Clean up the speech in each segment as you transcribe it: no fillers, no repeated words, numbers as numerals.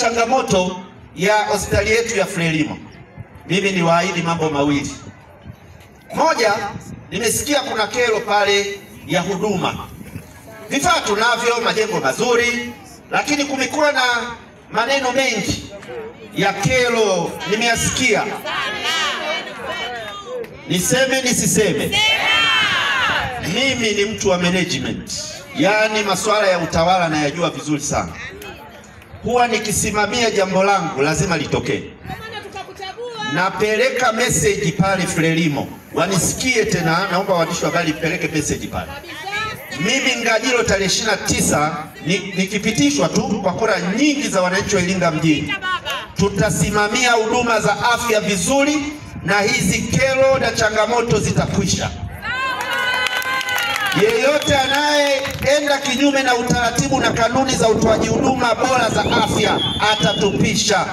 changamoto ya hospitali yetu ya Frelimo, mimi niwaahidi mambo mawili. Moja, nimesikia kuna kero pale ya huduma. Vifaa tunavyo, majengo mazuri, lakini kumekuwa na maneno mengi ya kero nimeyasikia. Niseme nisiseme? Mimi ni mtu wa management, yaani masuala ya utawala nayajua vizuri sana. Huwa nikisimamia jambo langu lazima litokee. Napeleka message pale Frelimo, wanisikie tena. Naomba waandishi wa habari peleke message pale. Mimi Ngajilo tarehe 29 nikipitishwa tu kwa kura nyingi za wananchi wa Iringa mjini, tutasimamia huduma za afya vizuri na hizi kero na changamoto zitakwisha. Yeyote anayeenda kinyume na utaratibu na kanuni za utoaji huduma bora za afya atatupisha.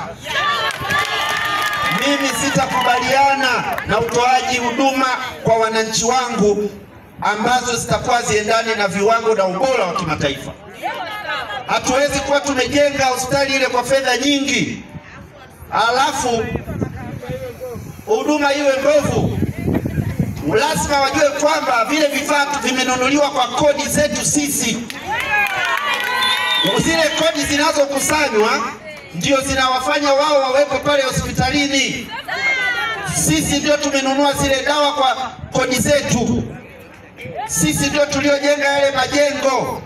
Mimi sitakubaliana na utoaji huduma kwa wananchi wangu ambazo zitakuwa ziendane na viwango na ubora wa kimataifa. Hatuwezi kuwa tumejenga hospitali ile kwa fedha nyingi, alafu huduma iwe mbovu. Lazima wajue kwamba vile vifaa vimenunuliwa kwa kodi zetu sisi. Zile kodi zinazokusanywa ndio zinawafanya wao wawepo pale hospitalini. Sisi ndio tumenunua zile dawa kwa kodi zetu. Sisi ndio tuliojenga yale majengo,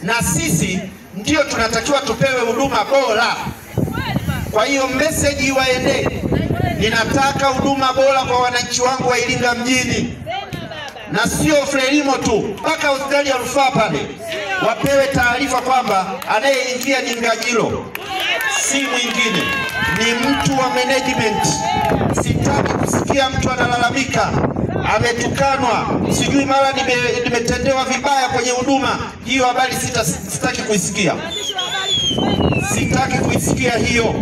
na sisi ndio tunatakiwa tupewe huduma bora. Kwa hiyo message iwaende, ninataka huduma bora kwa wananchi wangu wa Iringa mjini, na sio Frelimo tu, mpaka hospitali ya rufaa pale wapewe taarifa kwamba anayeingia ni Ngajilo, si mwingine, ni mtu wa management. Sitaki kusikia mtu analalamika ametukanwa, sijui mara nimetendewa vibaya kwenye huduma. Hiyo habari sitaki kuisikia, sitaki kuisikia hiyo.